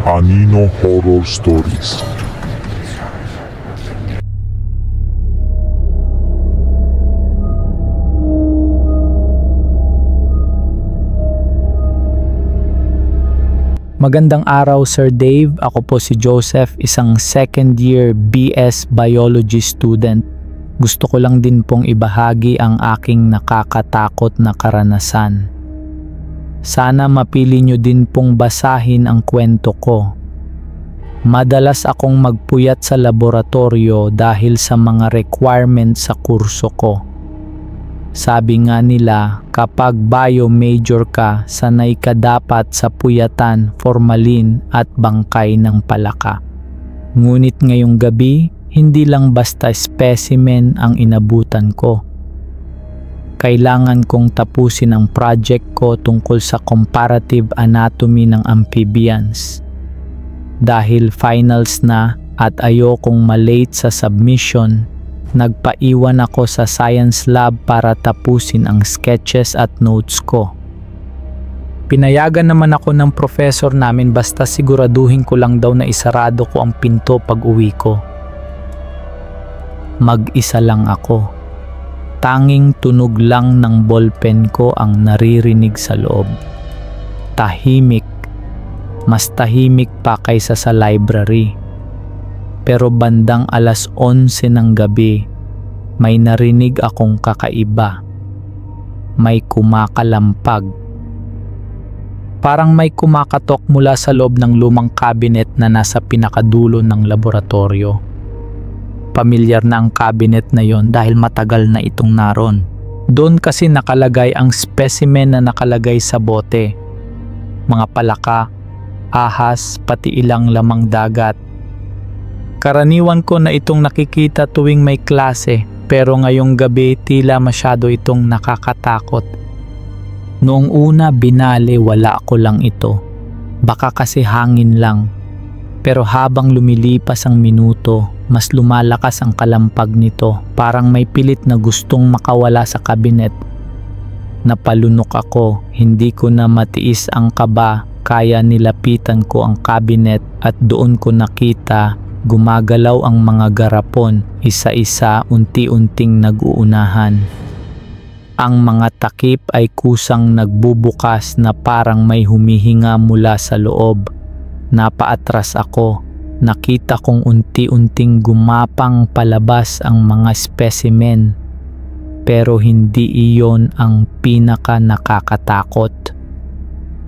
Anino Horror Stories. Magandang araw, Sir Dave. Ako po si Joseph, isang second year BS Biology student. Gusto ko lang din pong ibahagi ang aking nakakatakot na karanasan. Sana mapili nyo din pong basahin ang kwento ko. Madalas akong magpuyat sa laboratorio dahil sa mga requirements sa kurso ko. Sabi nga nila, kapag bio major ka, sanay ka dapat sa puyatan, formalin at bangkay ng palaka. Ngunit ngayong gabi, hindi lang basta specimen ang inabutan ko. Kailangan kong tapusin ang project ko tungkol sa comparative anatomy ng amphibians. Dahil finals na at ayokong malate sa submission, nagpaiwan ako sa science lab para tapusin ang sketches at notes ko. Pinayagan naman ako ng professor namin basta siguraduhin ko lang daw na isarado ko ang pinto pag uwi ko. Mag-isa lang ako. Tanging tunog lang ng ballpen ko ang naririnig sa loob. Tahimik. Mas tahimik pa kaysa sa library. Pero bandang alas 11 ng gabi, may narinig akong kakaiba. May kumakalampag. Parang may kumakatok mula sa loob ng lumang cabinet na nasa pinakadulo ng laboratorio. Pamilyar na ang cabinet na yon dahil matagal na itong naroon. Doon kasi nakalagay ang specimen na nakalagay sa bote. Mga palaka, ahas, pati ilang lamang dagat. Karaniwan ko na itong nakikita tuwing may klase, pero ngayong gabi tila masyado itong nakakatakot. Noong una binali wala ko lang ito. Baka kasi hangin lang. Pero habang lumilipas ang minuto, mas lumalakas ang kalampag nito. Parang may pilit na gustong makawala sa kabinet. Napalunok ako, hindi ko na matiis ang kaba, kaya nilapitan ko ang kabinet at doon ko nakita gumagalaw ang mga garapon, isa-isa unti-unting nag-uunahan. Ang mga takip ay kusang nagbubukas na parang may humihinga mula sa loob. Napaatras ako. Nakita kong unti-unting gumapang palabas ang mga specimen. Pero hindi iyon ang pinaka nakakatakot.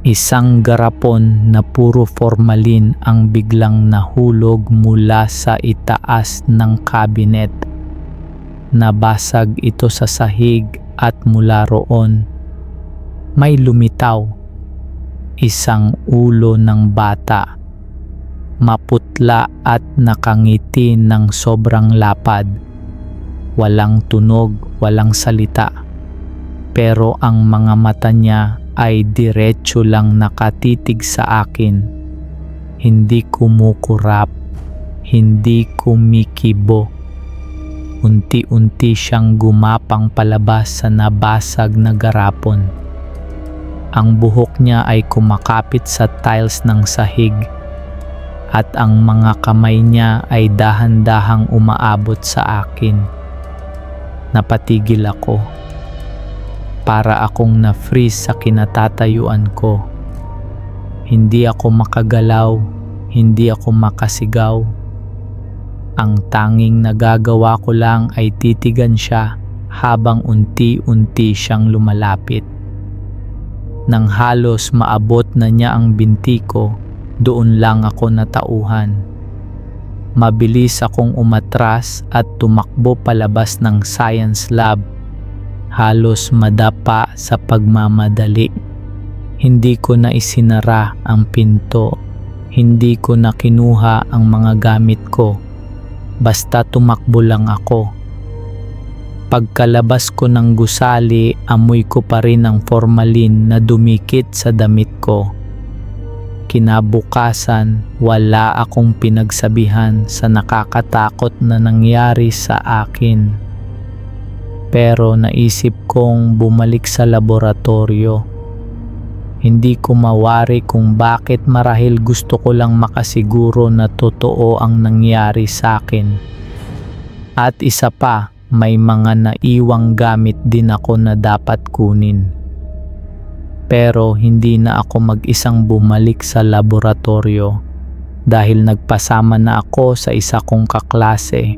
Isang garapon na puro formalin ang biglang nahulog mula sa itaas ng cabinet. Nabasag ito sa sahig at mula roon may lumitaw. Isang ulo ng bata. Maputla at nakangiti ng sobrang lapad. Walang tunog, walang salita. Pero ang mga mata niya ay diretso lang nakatitig sa akin. Hindi kumukurap, hindi kumikibo. Unti-unti siyang gumapang palabas sa nabasag na garapon. Ang buhok niya ay kumakapit sa tiles ng sahig at ang mga kamay niya ay dahan-dahang umaabot sa akin. Napatigil ako. Para akong na-freeze sa kinatatayuan ko. Hindi ako makagalaw, hindi ako makasigaw. Ang tanging nagagawa ko lang ay titigan siya habang unti-unti siyang lumalapit. Nang halos maabot na niya ang binti ko, doon lang ako natauhan. Mabilis akong umatras at tumakbo palabas ng science lab. Halos madapa sa pagmamadali. Hindi ko na isinara ang pinto. Hindi ko na kinuha ang mga gamit ko. Basta tumakbo lang ako. Pagkalabas ko ng gusali, amoy ko pa rin ang formalin na dumikit sa damit ko. Kinabukasan, wala akong pinagsabihan sa nakakatakot na nangyari sa akin. Pero naisip kong bumalik sa laboratorio. Hindi ko mawari kung bakit, marahil gusto ko lang makasiguro na totoo ang nangyari sa akin. At isa pa, may mga naiwang gamit din ako na dapat kunin. Pero hindi na ako mag-isang bumalik sa laboratorio dahil nagpasama na ako sa isa kong kaklase.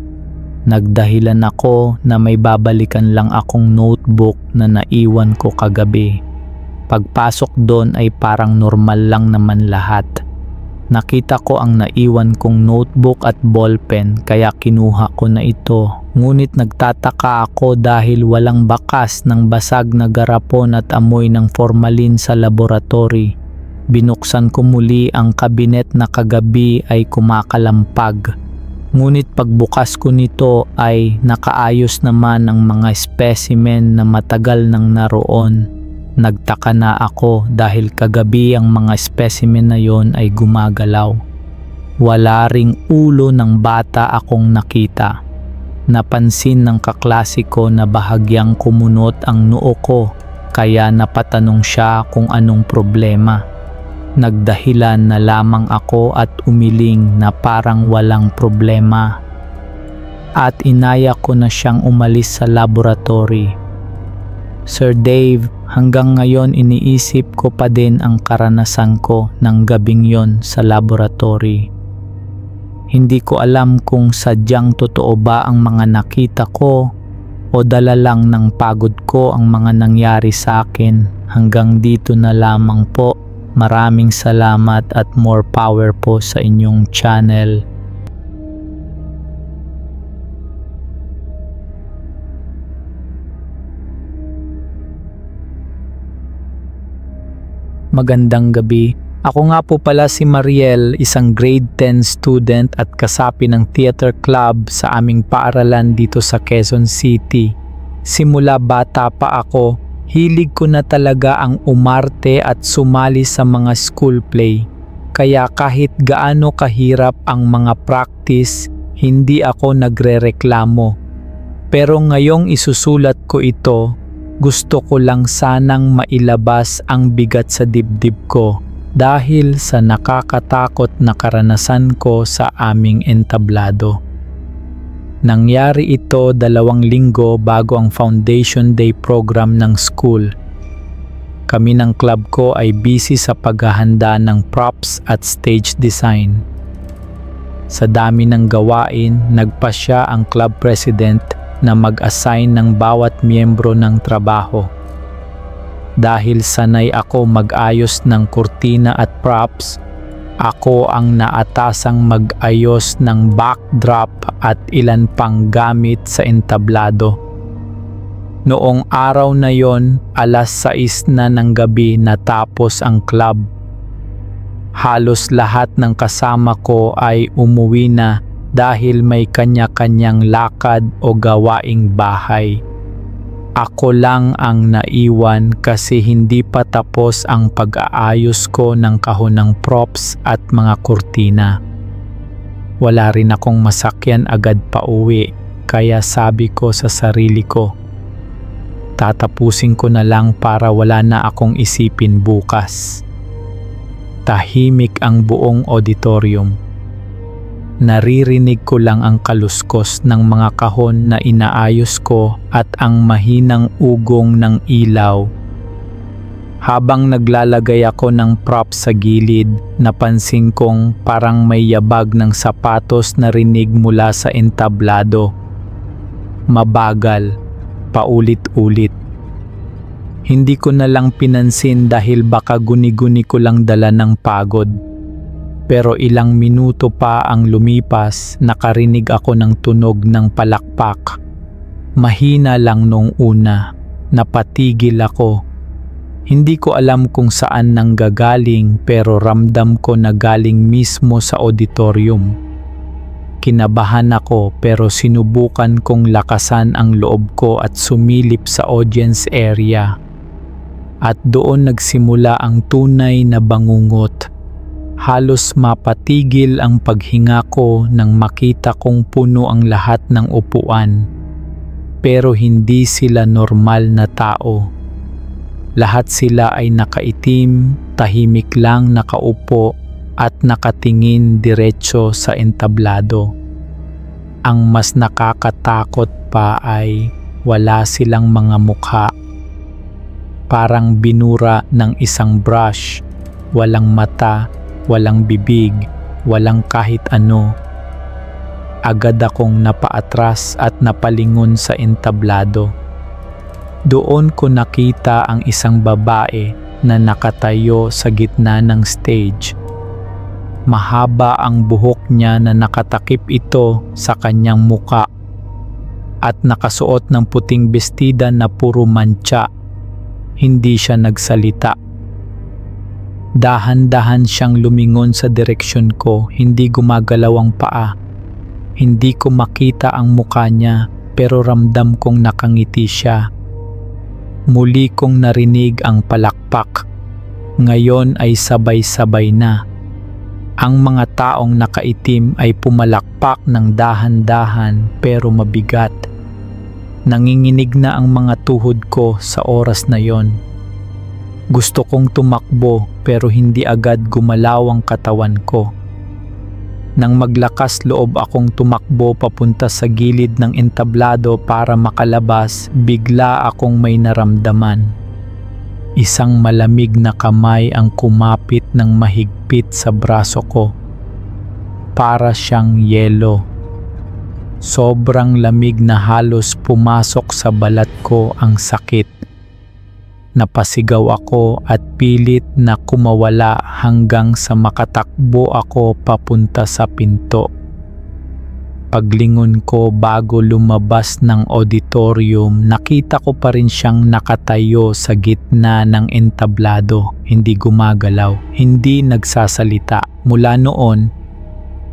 Nagdahilan ako na may babalikan lang akong notebook na naiwan ko kagabi. Pagpasok doon ay parang normal lang naman lahat. Nakita ko ang naiwan kong notebook at ballpen kaya kinuha ko na ito. Ngunit nagtataka ako dahil walang bakas ng basag na garapon at amoy ng formalin sa laboratory. Binuksan ko muli ang kabinet na kagabi ay kumakalampag. Ngunit pagbukas ko nito ay nakaayos naman ang mga specimen na matagal nang naroon. Nagtaka na ako dahil kagabi ang mga specimen na yon ay gumagalaw. Wala ring ulo ng bata akong nakita. Napansin ng kaklase ko na bahagyang kumunot ang noo ko kaya napatanong siya kung anong problema. Nagdahilan na lamang ako at umiling na parang walang problema. At inaya ko na siyang umalis sa laboratory. Sir Dave, hanggang ngayon iniisip ko pa din ang karanasan ko ng gabing yon sa laboratory. Hindi ko alam kung sadyang totoo ba ang mga nakita ko o dala lang ng pagod ko ang mga nangyari sa akin. Hanggang dito na lamang po. Maraming salamat at more power po sa inyong channel. Magandang gabi. Ako nga po pala si Mariel, isang grade 10 student at kasapi ng theater club sa aming paaralan dito sa Quezon City. Simula bata pa ako, hilig ko na talaga ang umarte at sumali sa mga school play. Kaya kahit gaano kahirap ang mga practice, hindi ako nagrereklamo. Pero ngayong isusulat ko ito, gusto ko lang sanang mailabas ang bigat sa dibdib ko dahil sa nakakatakot na karanasan ko sa aming entablado. Nangyari ito 2 linggo bago ang Foundation Day program ng school. Kami ng club ko ay busy sa paghahanda ng props at stage design. Sa dami ng gawain, nagpasya ang club president na mag-assign ng bawat miyembro ng trabaho. Dahil sanay ako mag-ayos ng kurtina at props, ako ang naatasang mag-ayos ng backdrop at ilan pang gamit sa entablado. Noong araw na yon, 6:00 na ng gabi natapos ang club. Halos lahat ng kasama ko ay umuwi na dahil may kanya-kanyang lakad o gawaing bahay. Ako lang ang naiwan kasi hindi pa tapos ang pag-aayos ko ng kahon ng props at mga kurtina. Wala rin akong masakyan agad pa uwi, kaya sabi ko sa sarili ko, tatapusin ko na lang para wala na akong isipin bukas. Tahimik ang buong auditorium. Naririnig ko lang ang kaluskos ng mga kahon na inaayos ko at ang mahinang ugong ng ilaw. Habang naglalagay ako ng prop sa gilid, napansin kong parang may yabag ng sapatos na rinig mula sa entablado. Mabagal, paulit-ulit. Hindi ko na lang pinansin dahil baka guni-guni ko lang dala ng pagod. Pero ilang minuto pa ang lumipas, nakarinig ako ng tunog ng palakpak. Mahina lang nung una, napatigil ako. Hindi ko alam kung saan nanggagaling pero ramdam ko na galing mismo sa auditorium. Kinabahan ako pero sinubukan kong lakasan ang loob ko at sumilip sa audience area. At doon nagsimula ang tunay na bangungot. Halos mapatigil ang paghinga ko nang makita kong puno ang lahat ng upuan. Pero hindi sila normal na tao. Lahat sila ay nakaitim, tahimik lang nakaupo at nakatingin diretso sa entablado. Ang mas nakakatakot pa ay wala silang mga mukha. Parang binura ng isang brush, walang mata, walang bibig, walang kahit ano. Agad akong napaatras at napalingon sa entablado. Doon ko nakita ang isang babae na nakatayo sa gitna ng stage. Mahaba ang buhok niya na nakatakip ito sa kanyang muka at nakasuot ng puting bestida na puro mantsa. Hindi siya nagsalita. Dahan-dahan siyang lumingon sa direksyon ko, hindi gumagalaw ang paa. Hindi ko makita ang muka niya pero ramdam kong nakangiti siya. Muli kong narinig ang palakpak. Ngayon ay sabay-sabay na. Ang mga taong nakaitim ay pumalakpak ng dahan-dahan pero mabigat. Nanginginig na ang mga tuhod ko sa oras na yon. Gusto kong tumakbo pero hindi agad gumalaw ang katawan ko. Nang maglakas loob akong tumakbo papunta sa gilid ng entablado para makalabas, bigla akong may naramdaman. Isang malamig na kamay ang kumapit ng mahigpit sa braso ko. Para siyang yelo. Sobrang lamig na halos pumasok sa balat ko ang sakit. Napasigaw ako at pilit na kumawala hanggang sa makatakbo ako papunta sa pinto. Paglingon ko bago lumabas ng auditorium, nakita ko pa rin siyang nakatayo sa gitna ng entablado, hindi gumagalaw, hindi nagsasalita. Mula noon,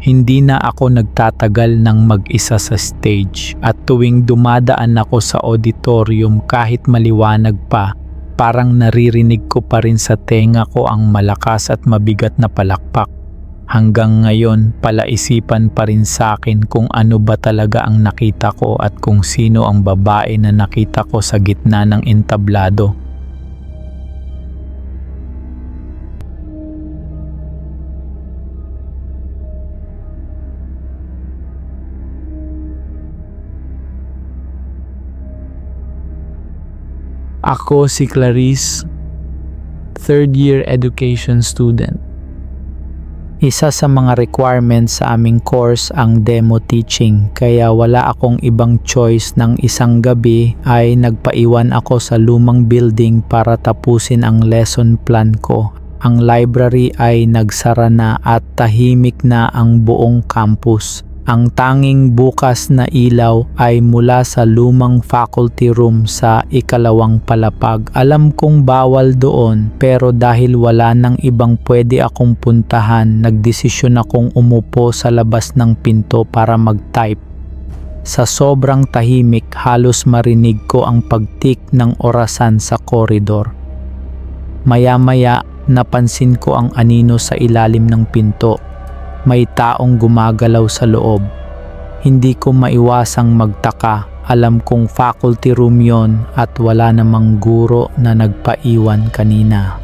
hindi na ako nagtatagal ng mag-isa sa stage at tuwing dumadaan ako sa auditorium kahit maliwanag pa, parang naririnig ko pa rin sa tenga ko ang malakas at mabigat na palakpak. Hanggang ngayon, palaisipan pa rin sa akin kung ano ba talaga ang nakita ko at kung sino ang babae na nakita ko sa gitna ng entablado. Ako si Clarice, third year education student. Isa sa mga requirements sa aming course ang demo teaching, kaya wala akong ibang choice. Ng isang gabi ay nagpaiwan ako sa lumang building para tapusin ang lesson plan ko. Ang library ay nagsara na at tahimik na ang buong campus. Ang tanging bukas na ilaw ay mula sa lumang faculty room sa ikalawang palapag. Alam kong bawal doon pero dahil wala nang ibang pwede akong puntahan, nagdesisyon akong umupo sa labas ng pinto para mag-type. Sa sobrang tahimik, halos marinig ko ang pagtik ng orasan sa koridor. Maya-maya, napansin ko ang anino sa ilalim ng pinto. May taong gumagalaw sa loob. Hindi ko maiwasang magtaka. Alam kong faculty room yon at wala namang guro na nagpaiwan kanina.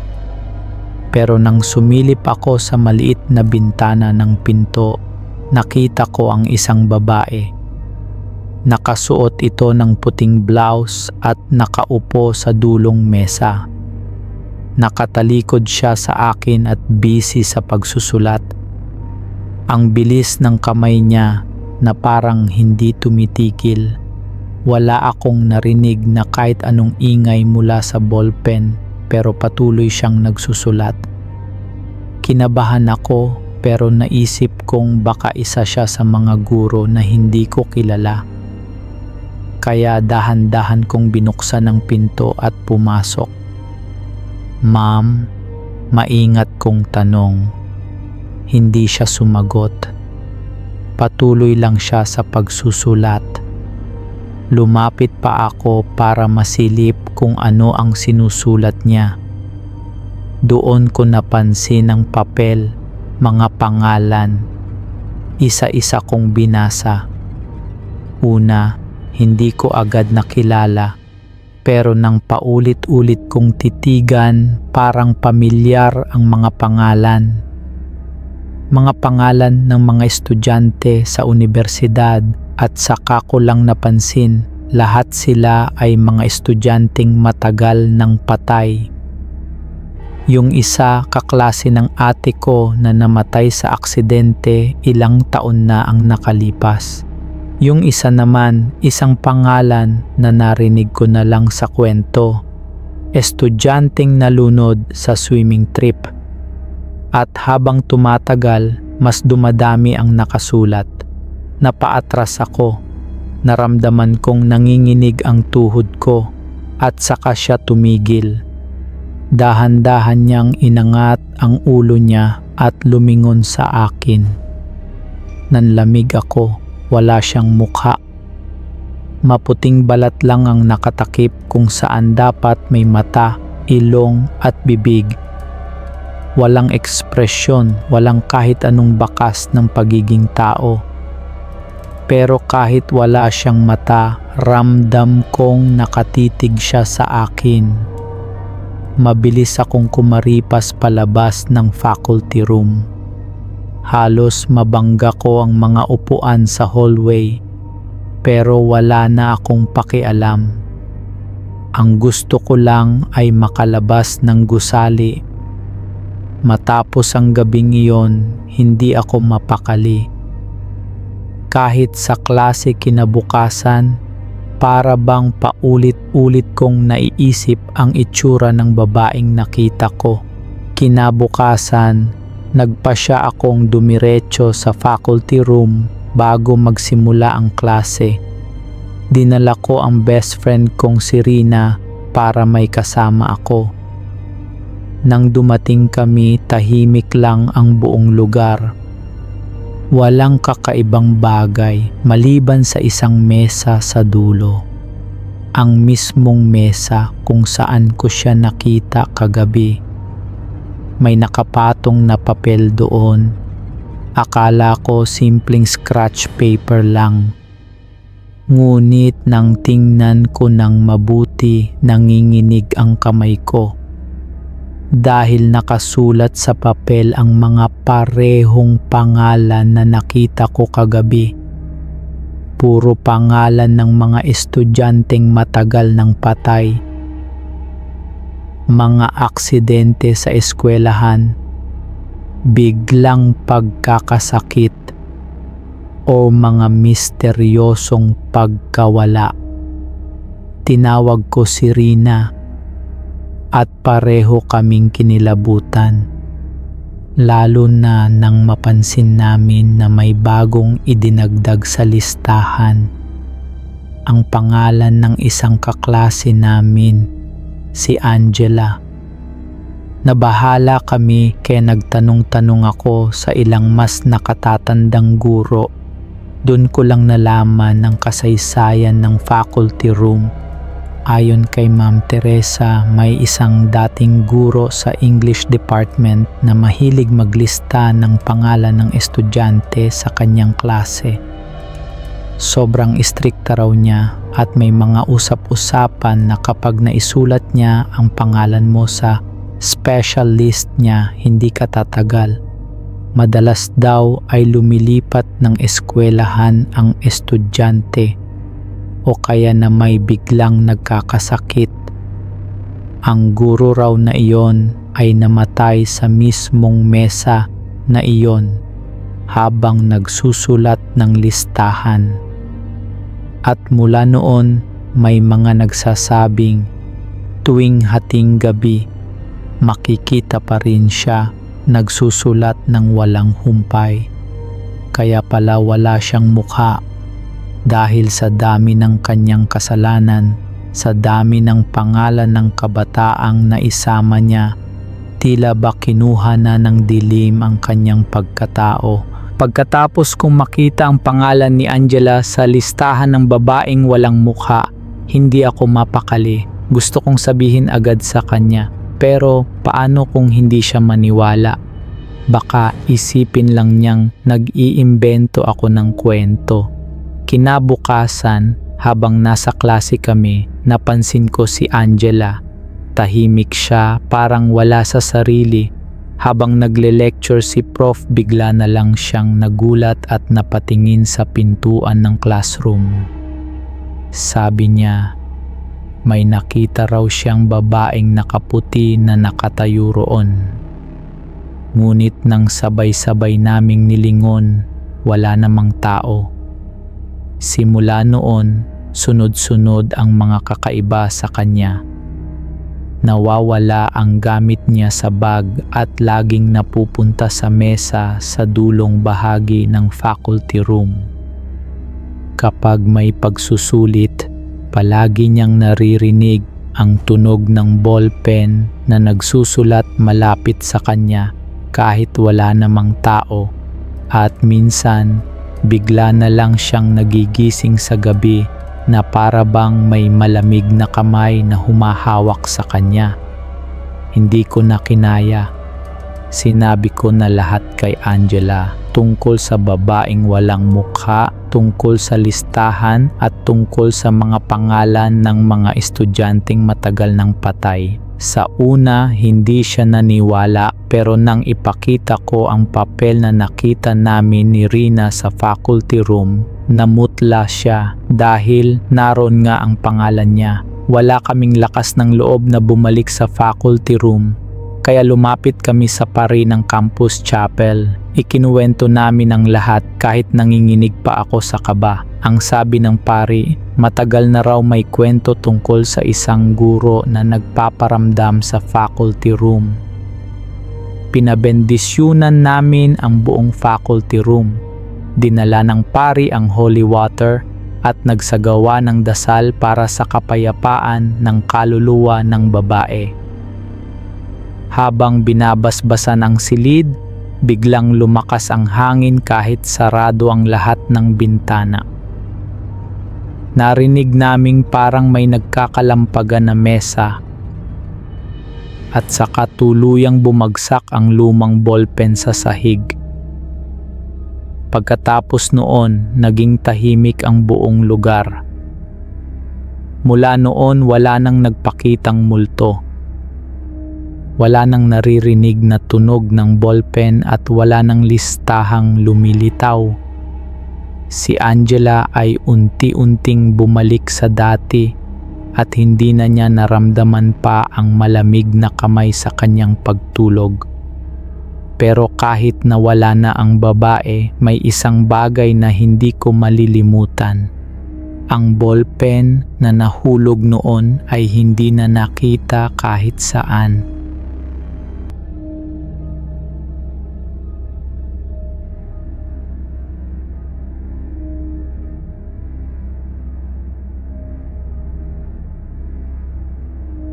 Pero nang sumilip ako sa maliit na bintana ng pinto, nakita ko ang isang babae. Nakasuot ito ng puting blouse at nakaupo sa dulong mesa. Nakatalikod siya sa akin at busy sa pagsusulat. Ang bilis ng kamay niya na parang hindi tumitigil. Wala akong narinig na kahit anong ingay mula sa ballpen pero patuloy siyang nagsusulat. Kinabahan ako pero naisip kong baka isa siya sa mga guro na hindi ko kilala. Kaya dahan-dahan kong binuksan ang pinto at pumasok. "Ma'am," maingat kong tanong. Hindi siya sumagot. Patuloy lang siya sa pagsusulat. Lumapit pa ako para masilip kung ano ang sinusulat niya. Doon ko napansin ang papel, mga pangalan. Isa-isa kong binasa. Una, hindi ko agad nakilala. Pero nang paulit-ulit kong titigan, parang pamilyar ang mga pangalan. Mga pangalan ng mga estudyante sa unibersidad, at saka ko lang napansin, lahat sila ay mga estudyanteng matagal nang patay. Yung isa, kaklase ng ate ko na namatay sa aksidente, ilang taon na ang nakalipas. Yung isa naman, isang pangalan na narinig ko na lang sa kwento. Estudyanteng nalunod sa swimming trip. At habang tumatagal, mas dumadami ang nakasulat. Napaatras ako. Naramdaman kong nanginginig ang tuhod ko at saka siya tumigil. Dahan-dahan niyang inangat ang ulo niya at lumingon sa akin. Nanlamig ako. Wala siyang mukha. Maputing balat lang ang nakatakip kung saan dapat may mata, ilong at bibig. Walang ekspresyon, walang kahit anong bakas ng pagiging tao. Pero kahit wala siyang mata, ramdam kong nakatitig siya sa akin. Mabilis akong kumaripas palabas ng faculty room. Halos mabangga ko ang mga upuan sa hallway, pero wala na akong pakialam. Ang gusto ko lang ay makalabas ng gusali. Matapos ang gabing iyon, hindi ako mapakali. Kahit sa klase kinabukasan, para bang paulit-ulit kong naiisip ang itsura ng babaeng nakita ko. Kinabukasan, nagpasya akong dumiretso sa faculty room bago magsimula ang klase. Dinala ko ang best friend kong si Rina para may kasama ako. Nang dumating kami, tahimik lang ang buong lugar. Walang kakaibang bagay maliban sa isang mesa sa dulo. Ang mismong mesa kung saan ko siya nakita kagabi. May nakapatong na papel doon. Akala ko simpleng scratch paper lang. Ngunit nang tingnan ko ng mabuti, nanginginig ang kamay ko. Dahil nakasulat sa papel ang mga parehong pangalan na nakita ko kagabi. Puro pangalan ng mga estudyanteng matagal nang patay. Mga aksidente sa eskwelahan, biglang pagkakasakit, o mga misteryosong pagkawala. Tinawag ko si Rina at pareho kaming kinilabutan, lalo na nang mapansin namin na may bagong idinagdag sa listahan. Ang pangalan ng isang kaklase namin, si Angela. Nabahala kami kaya nagtanong-tanong ako sa ilang mas nakatatandang guro. Doon ko lang nalaman ng kasaysayan ng faculty room. Ayon kay Ma'am Teresa, may isang dating guro sa English department na mahilig maglista ng pangalan ng estudyante sa kanyang klase. Sobrang istrikta raw niya at may mga usap-usapan na kapag naisulat niya ang pangalan mo sa special list niya, hindi ka tatagal. Madalas daw ay lumilipat ng eskwelahan ang estudyante o kaya na may biglang nagkakasakit. Ang guro raw na iyon ay namatay sa mismong mesa na iyon habang nagsusulat ng listahan. At mula noon, may mga nagsasabing tuwing hating gabi, makikita pa rin siya nagsusulat ng walang humpay. Kaya pala wala siyang mukha dahil sa dami ng kanyang kasalanan, sa dami ng pangalan ng kabataang naisama niya, tila ba kinuha na ng dilim ang kanyang pagkatao. Pagkatapos kong makita ang pangalan ni Angela sa listahan ng babaeng walang mukha, hindi ako mapakali. Gusto kong sabihin agad sa kanya, pero paano kung hindi siya maniwala? Baka isipin lang niyang nag-iimbento ako ng kwento. Kinabukasan, Habang nasa klase kami, napansin ko si Angela. Tahimik siya, parang wala sa sarili. Habang nagle-lecture si Prof, bigla na lang siyang nagulat at napatingin sa pintuan ng classroom. Sabi niya, may nakita raw siyang babaeng nakaputi na nakatayo roon. Ngunit nang sabay-sabay naming nilingon, wala namang tao. Simula noon, sunod-sunod ang mga kakaiba sa kanya. Nawawala ang gamit niya sa bag at laging napupunta sa mesa sa dulong bahagi ng faculty room. Kapag may pagsusulit, palagi niyang naririnig ang tunog ng ballpen na nagsusulat malapit sa kanya kahit wala namang tao, at minsan bigla na lang siyang nagigising sa gabi na para bang may malamig na kamay na humahawak sa kanya. Hindi ko na kinaya. Sinabi ko na lahat kay Angela tungkol sa babaeng walang mukha, tungkol sa listahan at tungkol sa mga pangalan ng mga estudyanteng matagal nang patay. Sa una, hindi siya naniwala, pero nang ipakita ko ang papel na nakita namin ni Rina sa faculty room, namutla siya dahil naroon nga ang pangalan niya. Wala kaming lakas ng loob na bumalik sa faculty room, kaya lumapit kami sa pari ng campus chapel. Ikinuwento namin ang lahat kahit nanginginig pa ako sa kaba. Ang sabi ng pari, matagal na raw may kwento tungkol sa isang guro na nagpaparamdam sa faculty room. Pinabendisyunan namin ang buong faculty room. Dinala ng pari ang holy water at nagsagawa ng dasal para sa kapayapaan ng kaluluwa ng babae. Habang binabasbasan ang silid, biglang lumakas ang hangin kahit sarado ang lahat ng bintana. Narinig naming parang may nagkakalampagan na mesa at saka tuluyang bumagsak ang lumang ballpen sa sahig. Pagkatapos noon, naging tahimik ang buong lugar. Mula noon, wala nang nagpakitang multo. Wala nang naririnig na tunog ng ballpen at wala nang listahang lumilitaw. Si Angela ay unti-unting bumalik sa dati at hindi na niya naramdaman pa ang malamig na kamay sa kanyang pagtulog. Pero kahit nawala na ang babae, may isang bagay na hindi ko malilimutan. Ang ballpen na nahulog noon ay hindi na nakita kahit saan.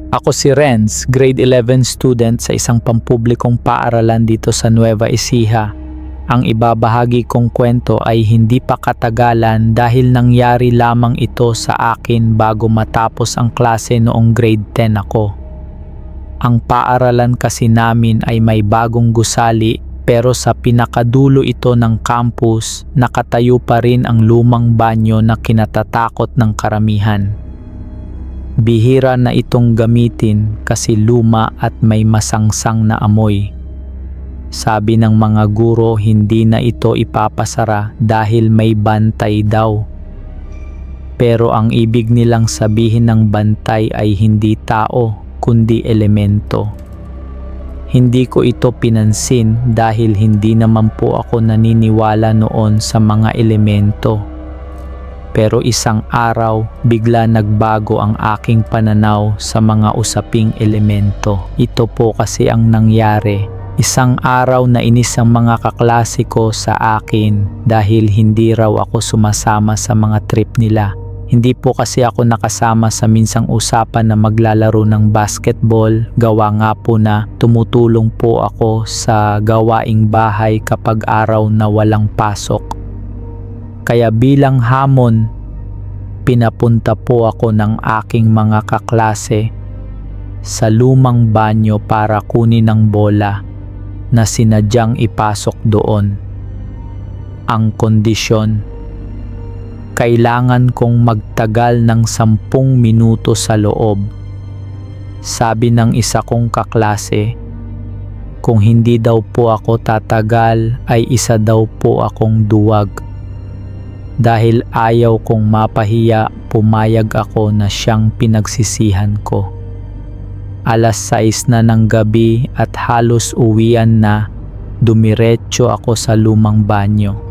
Ako si Renz, grade 11 student sa isang pampublikong paaralan dito sa Nueva Ecija. Ang ibabahagi kong kwento ay hindi pa katagalan dahil nangyari lamang ito sa akin bago matapos ang klase noong grade 10 ako. Ang paaralan kasi namin ay may bagong gusali, pero sa pinakadulo ito ng campus, nakatayo pa rin ang lumang banyo na kinatatakot ng karamihan. Bihira na itong gamitin kasi luma at may masangsang na amoy. Sabi ng mga guro, hindi na ito ipapasara dahil may bantay daw. Pero ang ibig nilang sabihin ng bantay ay hindi tao, kundi elemento. Hindi ko ito pinansin dahil hindi naman po ako naniniwala noon sa mga elemento. Pero isang araw, bigla nagbago ang aking pananaw sa mga usaping elemento. Ito po kasi ang nangyari. Isang araw na inis ang mga kaklase ko sa akin dahil hindi raw ako sumasama sa mga trip nila. Hindi po kasi ako nakasama sa minsang usapan na maglalaro ng basketball. Gawa nga po na tumutulong po ako sa gawaing bahay kapag araw na walang pasok. Kaya bilang hamon, pinapunta po ako ng aking mga kaklase sa lumang banyo para kunin ang bola na sinadyang ipasok doon. Ang kondisyon, Kailangan kong magtagal ng 10 minuto sa loob. Sabi ng isa kong kaklase, kung hindi daw po ako tatagal ay isa daw po akong duwag. Dahil ayaw kong mapahiya, pumayag ako na siyang pinagsisihan ko. Alas 6 na ng gabi at halos uwian na, dumiretso ako sa lumang banyo.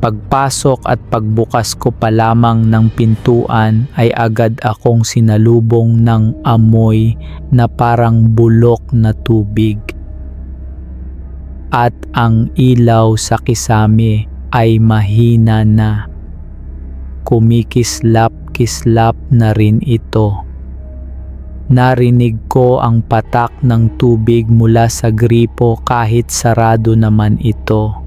Pagpasok at pagbukas ko pa lamang ng pintuan ay agad akong sinalubong ng amoy na parang bulok na tubig. At ang ilaw sa kisame ay mahina na. Kumikislap-kislap na rin ito. Narinig ko ang patak ng tubig mula sa gripo kahit sarado naman ito.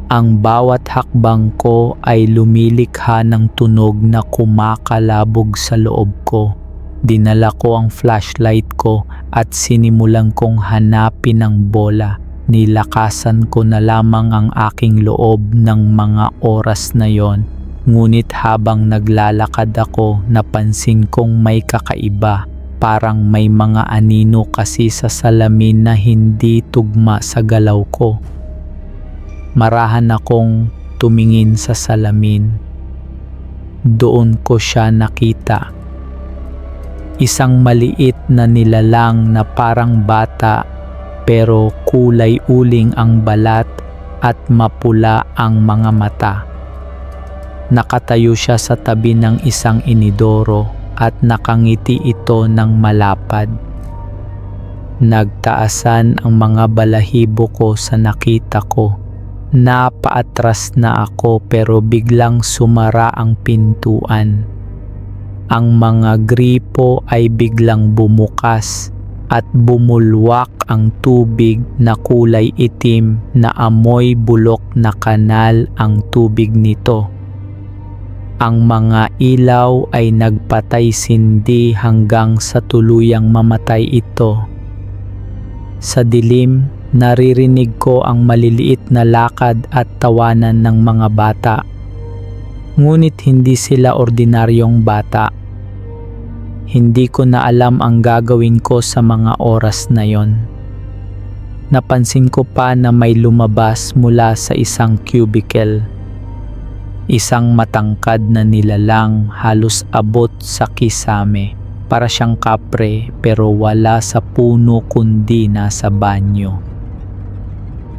Ang bawat hakbang ko ay lumilikha ng tunog na kumakalabog sa loob ko. Dinala ko ang flashlight ko at sinimulan kong hanapin ang bola. Nilakasan ko na lamang ang aking loob ng mga oras na yon. Ngunit habang naglalakad ako, napansin kong may kakaiba. Parang may mga anino kasi sa salamin na hindi tugma sa galaw ko. Marahan akong tumingin sa salamin. Doon ko siya nakita. Isang maliit na nilalang na parang bata pero kulay uling ang balat at mapula ang mga mata. Nakatayo siya sa tabi ng isang inidoro at nakangiti ito ng malapad. Nagtaasan ang mga balahibo ko sa nakita ko. Napaatras na ako pero biglang sumara ang pintuan. Ang mga gripo ay biglang bumukas at bumulwak ang tubig na kulay itim na amoy bulok na kanal ang tubig nito. Ang mga ilaw ay nagpatay-sindi hanggang sa tuluyang mamatay ito. Sa dilim, naririnig ko ang maliliit na lakad at tawanan ng mga bata. Ngunit hindi sila ordinaryong bata. Hindi ko na alam ang gagawin ko sa mga oras na yon. Napansin ko pa na may lumabas mula sa isang cubicle. Isang matangkad na nilalang halos abot sa kisame. Para siyang kapre pero wala sa puno kundi nasa banyo.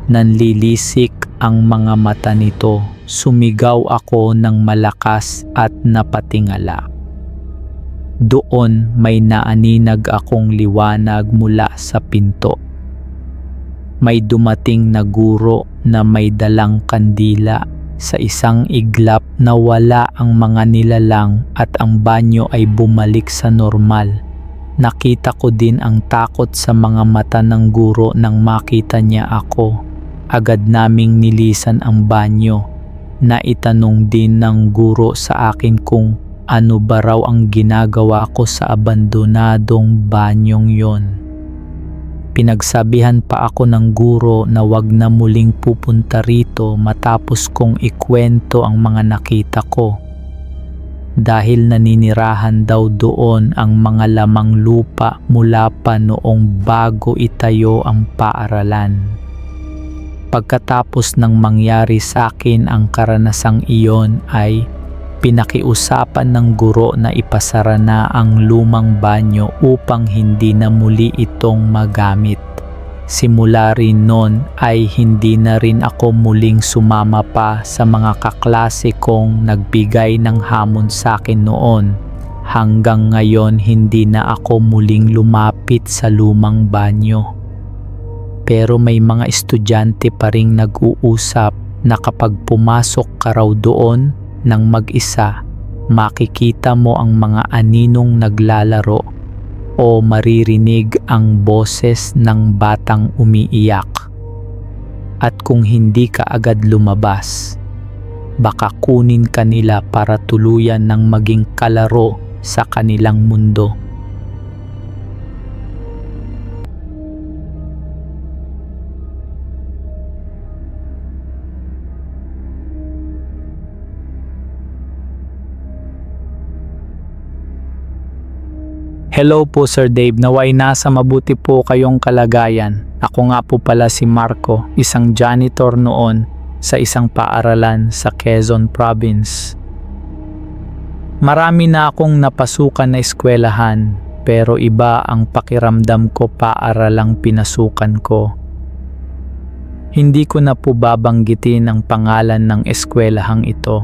Nanlilisik ang mga mata nito. Sumigaw ako ng malakas at napatingala. Doon may naaninag akong liwanag mula sa pinto. May dumating na guro na may dalang kandila. Sa isang iglap nawala ang mga nilalang at ang banyo ay bumalik sa normal. Nakita ko din ang takot sa mga mata ng guro nang makita niya ako. Agad naming nilisan ang banyo. Naitanong din ng guro sa akin kung ano ba raw ang ginagawa ko sa abandonadong banyong yon. Pinagsabihan pa ako ng guro na wag na muling pupunta rito matapos kong ikwento ang mga nakita ko. Dahil naninirahan daw doon ang mga lamang lupa mula pa noong bago itayo ang paaralan. Pagkatapos ng mangyari sa akin ang karanasang iyon ay pinakiusapan ng guro na ipasara na ang lumang banyo upang hindi na muli itong magamit. Simula rin noon ay hindi na rin ako muling sumama pa sa mga kaklase kong nagbigay ng hamon sa akin noon. Hanggang ngayon hindi na ako muling lumapit sa lumang banyo. Pero may mga estudyante pa ring nag-uusap na kapag pumasok ka raw doon nang mag-isa, makikita mo ang mga aninong naglalaro o maririnig ang boses ng batang umiiyak. At kung hindi ka agad lumabas, baka kunin ka nila para tuluyan ng maging kalaro sa kanilang mundo. Hello po Sir Dave, naway nasa mabuti po kayong kalagayan. Ako nga po pala si Marco, isang janitor noon sa isang paaralan sa Quezon Province. Marami na akong napasukan na eskwelahan, pero iba ang pakiramdam ko paaralang pinasukan ko. Hindi ko na po babanggitin ang pangalan ng eskwelahang ito.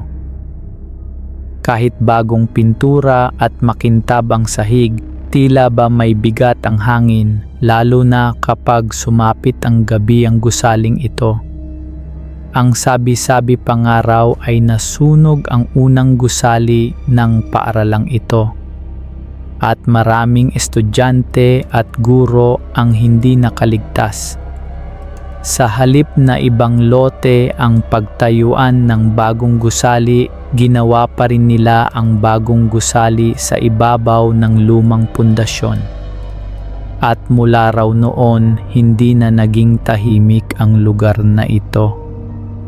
Kahit bagong pintura at makintab ang sahig, tila ba may bigat ang hangin, lalo na kapag sumapit ang gabi ang gusaling ito. Ang sabi-sabi pa nga raw ay nasunog ang unang gusali ng paaralang ito. At maraming estudyante at guro ang hindi nakaligtas. Sa halip na ibang lote ang pagtayuan ng bagong gusali, ginawa pa rin nila ang bagong gusali sa ibabaw ng lumang pundasyon. At mula raw noon, hindi na naging tahimik ang lugar na ito.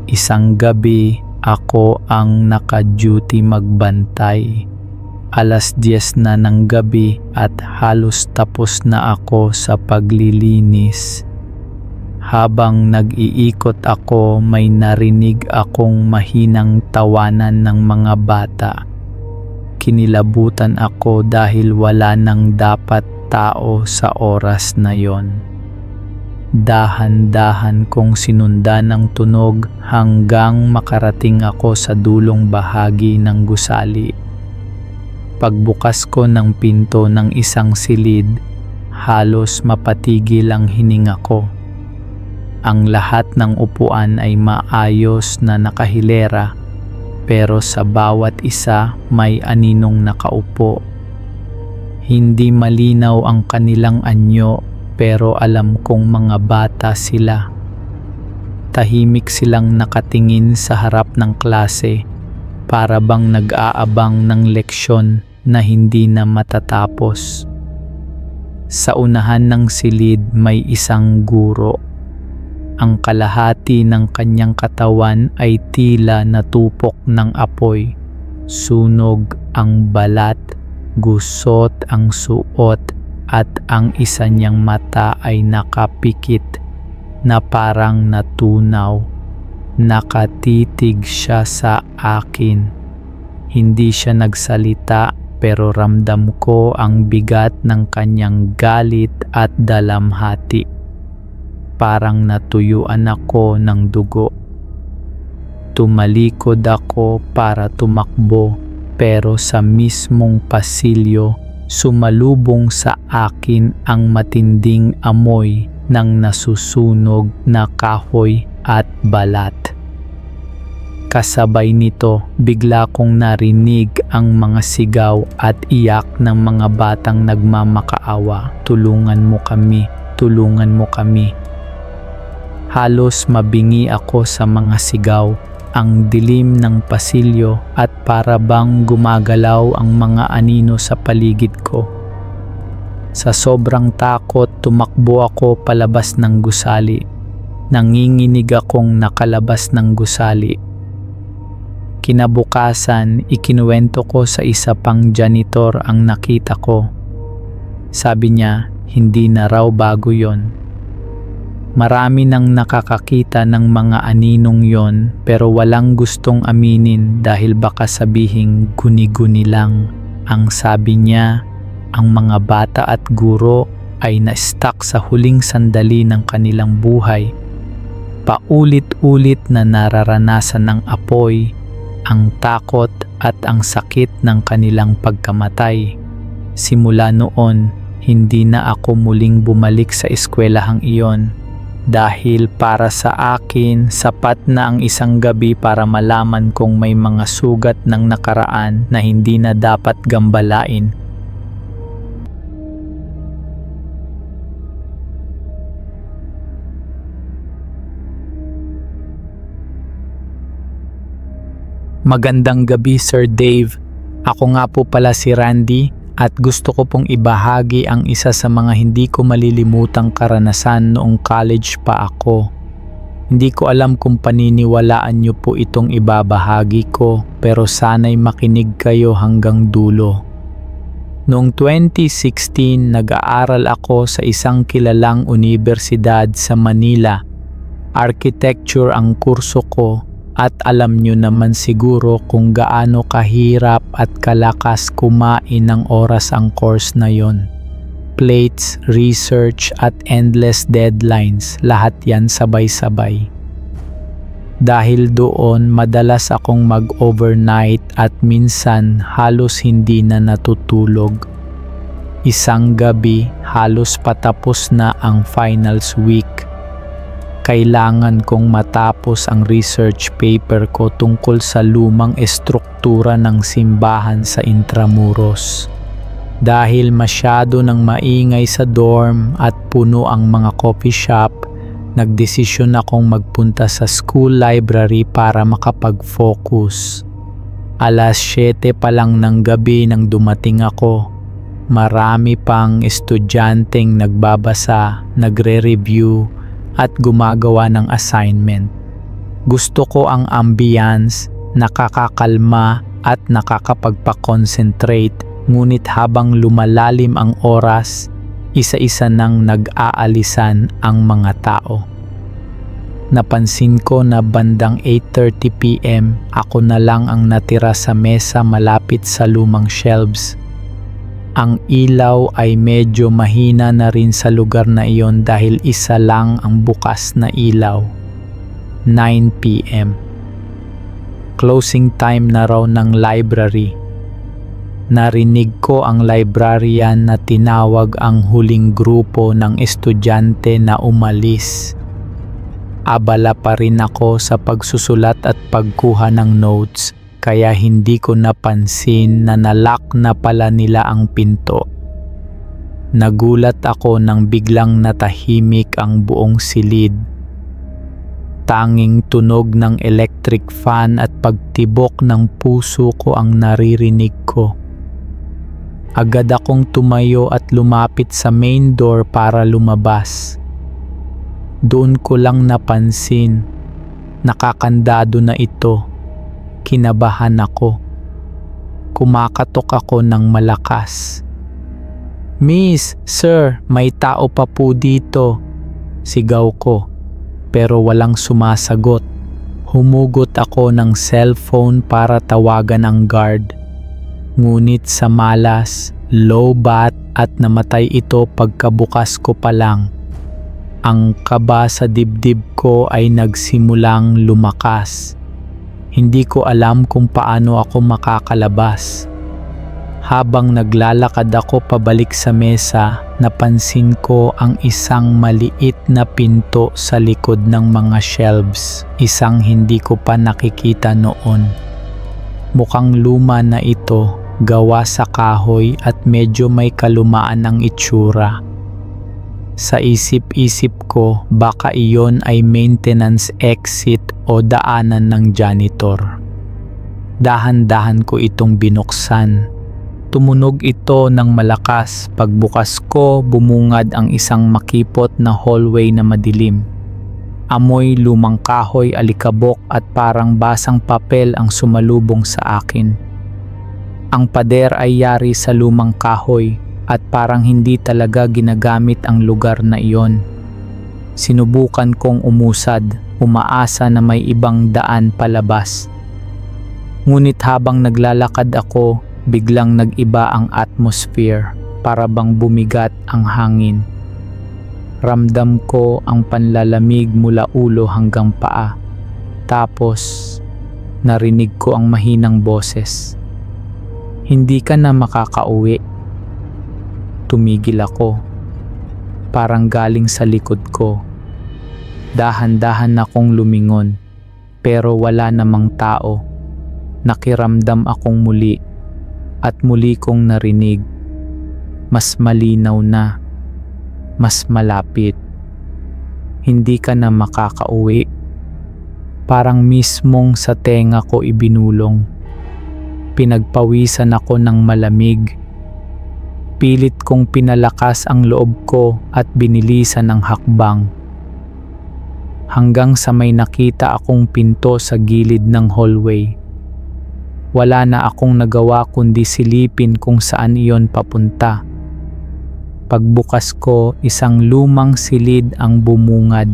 Isang gabi, ako ang naka-duty magbantay. 10:00 na ng gabi at halos tapos na ako sa paglilinis. Habang nag-iikot ako, may narinig akong mahinang tawanan ng mga bata. Kinilabutan ako dahil wala nang dapat tao sa oras na yon. Dahan-dahan kong sinundan ang tunog hanggang makarating ako sa dulong bahagi ng gusali. Pagbukas ko ng pinto ng isang silid, halos mapatigil ang hininga ko. Ang lahat ng upuan ay maayos na nakahilera, pero sa bawat isa may aninong nakaupo. Hindi malinaw ang kanilang anyo, pero alam kong mga bata sila. Tahimik silang nakatingin sa harap ng klase, para bang nag-aabang ng leksyon na hindi na matatapos. Sa unahan ng silid may isang guro. Ang kalahati ng kanyang katawan ay tila natupok ng apoy. Sunog ang balat, gusot ang suot, at ang isa niyang mata ay nakapikit na parang natunaw. Nakatitig siya sa akin. Hindi siya nagsalita, pero ramdam ko ang bigat ng kanyang galit at dalamhati. Parang natuyuan ako ng dugo. Tumalikod ako para tumakbo, pero sa mismong pasilyo, sumalubong sa akin ang matinding amoy ng nasusunog na kahoy at balat. Kasabay nito, bigla kong narinig ang mga sigaw at iyak ng mga batang nagmamakaawa. Tulungan mo kami, tulungan mo kami. Halos mabingi ako sa mga sigaw, ang dilim ng pasilyo at para bang gumagalaw ang mga anino sa paligid ko. Sa sobrang takot, tumakbo ako palabas ng gusali. Nanginginig akong nakalabas ng gusali. Kinabukasan, ikinuwento ko sa isa pang janitor ang nakita ko. Sabi niya, hindi na raw bago yon. Marami nang nakakakita ng mga aninong yon, pero walang gustong aminin dahil baka sabihing guni-guni lang. Ang sabi niya, ang mga bata at guro ay na-stuck sa huling sandali ng kanilang buhay. Paulit-ulit na nararanasan ng apoy, ang takot at ang sakit ng kanilang pagkamatay. Simula noon, hindi na ako muling bumalik sa eskwelahang iyon. Dahil para sa akin, sapat na ang isang gabi para malaman kung may mga sugat ng nakaraan na hindi na dapat gambalain. Magandang gabi Sir Dave. Ako nga po pala si Randy. At gusto ko pong ibahagi ang isa sa mga hindi ko malilimutang karanasan noong college pa ako. Hindi ko alam kung paniniwalaan niyo po itong ibabahagi ko, pero sana'y makinig kayo hanggang dulo. Noong 2016, nag-aaral ako sa isang kilalang unibersidad sa Manila. Architecture ang kurso ko at alam nyo naman siguro kung gaano kahirap at kalakas kumain ng oras ang course na yon. Plates, research at endless deadlines, lahat yan sabay-sabay. Dahil doon, madalas akong mag-overnight at minsan halos hindi na natutulog. Isang gabi, halos patapos na ang finals week. Kailangan kong matapos ang research paper ko tungkol sa lumang estruktura ng simbahan sa Intramuros. Dahil masyado nang maingay sa dorm at puno ang mga coffee shop, nagdesisyon akong magpunta sa school library para makapag-focus. Alas 7 pa lang ng gabi nang dumating ako. Marami pang estudyanteng nagbabasa, nagre-review at gumagawa ng assignment. Gusto ko ang ambience, nakakakalma at nakakapagpa-concentrate, ngunit habang lumalalim ang oras, isa-isa nang nag-aalisan ang mga tao. Napansin ko na bandang 8:30 PM, ako na lang ang natira sa mesa malapit sa lumang shelves. Ang ilaw ay medyo mahina na rin sa lugar na iyon dahil isa lang ang bukas na ilaw. 9 PM. Closing time na raw ng library. Narinig ko ang librarian na tinawag ang huling grupo ng estudyante na umalis. Abala pa rin ako sa pagsusulat at pagkuha ng notes, kaya hindi ko napansin na nalock na pala nila ang pinto. Nagulat ako nang biglang natahimik ang buong silid. Tanging tunog ng electric fan at pagtibok ng puso ko ang naririnig ko. Agad akong tumayo at lumapit sa main door para lumabas. Doon ko lang napansin, nakakandado na ito. Kinabahan ako. Kumakatok ako ng malakas. "Miss, sir, may tao pa po dito," sigaw ko, pero walang sumasagot. Humugot ako ng cellphone para tawagan ang guard. Ngunit sa malas, low-bat at namatay ito pagkabukas ko pa lang. Ang kaba sa dibdib ko ay nagsimulang lumakas. Hindi ko alam kung paano ako makakalabas. Habang naglalakad ako pabalik sa mesa, napansin ko ang isang maliit na pinto sa likod ng mga shelves, isang hindi ko pa nakikita noon. Mukhang luma na ito, gawa sa kahoy at medyo may kalumaan ang itsura. Sa isip-isip ko, baka iyon ay maintenance exit o daanan ng janitor. Dahan-dahan ko itong binuksan. Tumunog ito ng malakas. Pagbukas ko, bumungad ang isang makipot na hallway na madilim. Amoy lumang kahoy, alikabok at parang basang papel ang sumalubong sa akin. Ang pader ay yari sa lumang kahoy at parang hindi talaga ginagamit ang lugar na iyon. Sinubukan kong umusad, umaasa na may ibang daan palabas. Ngunit habang naglalakad ako, biglang nag-iba ang atmosphere, para bang bumigat ang hangin. Ramdam ko ang panlalamig mula ulo hanggang paa. Tapos, narinig ko ang mahinang boses. "Hindi ka na makakauwi." Tumigil ako. Parang galing sa likod ko. Dahan-dahan akong lumingon, pero wala namang tao. Nakiramdam akong muli, at muli kong narinig. Mas malinaw na, mas malapit. "Hindi ka na makakauwi." Parang mismong sa tenga ko ibinulong. Pinagpawisan ako ng malamig. Pilit kong pinalakas ang loob ko at binilisan ng hakbang. Hanggang sa may nakita akong pinto sa gilid ng hallway. Wala na akong nagawa kundi silipin kung saan iyon papunta. Pagbukas ko, isang lumang silid ang bumungad.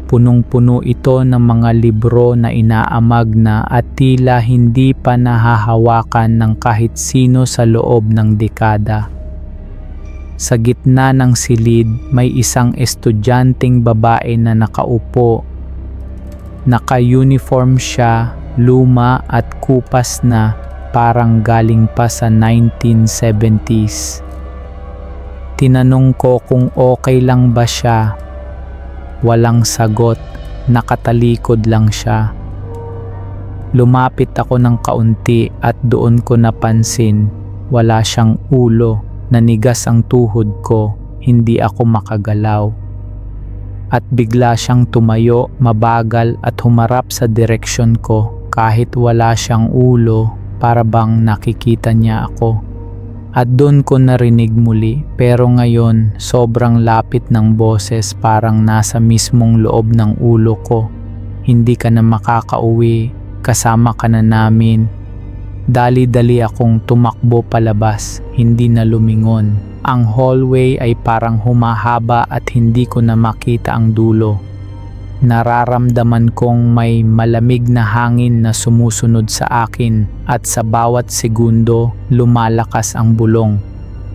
Punong-puno ito ng mga libro na inaamag na at tila hindi pa nahahawakan ng kahit sino sa loob ng dekada. Sa gitna ng silid, may isang estudyanteng babae na nakaupo. Naka-uniform siya, luma at kupas na, parang galing pa sa 1970s. Tinanong ko kung okay lang ba siya. Walang sagot, nakatalikod lang siya. Lumapit ako ng kaunti at doon ko napansin, wala siyang ulo, nanigas ang tuhod ko, hindi ako makagalaw. At bigla siyang tumayo, mabagal at humarap sa direksyon ko kahit wala siyang ulo, para bang nakikita niya ako. At doon ko narinig muli, pero ngayon sobrang lapit ng boses, parang nasa mismong loob ng ulo ko. Hindi ka na makakauwi, kasama ka na namin. Dali-dali akong tumakbo palabas, hindi na lumingon. Ang hallway ay parang humahaba at hindi ko na makita ang dulo. Nararamdaman kong may malamig na hangin na sumusunod sa akin at sa bawat segundo lumalakas ang bulong.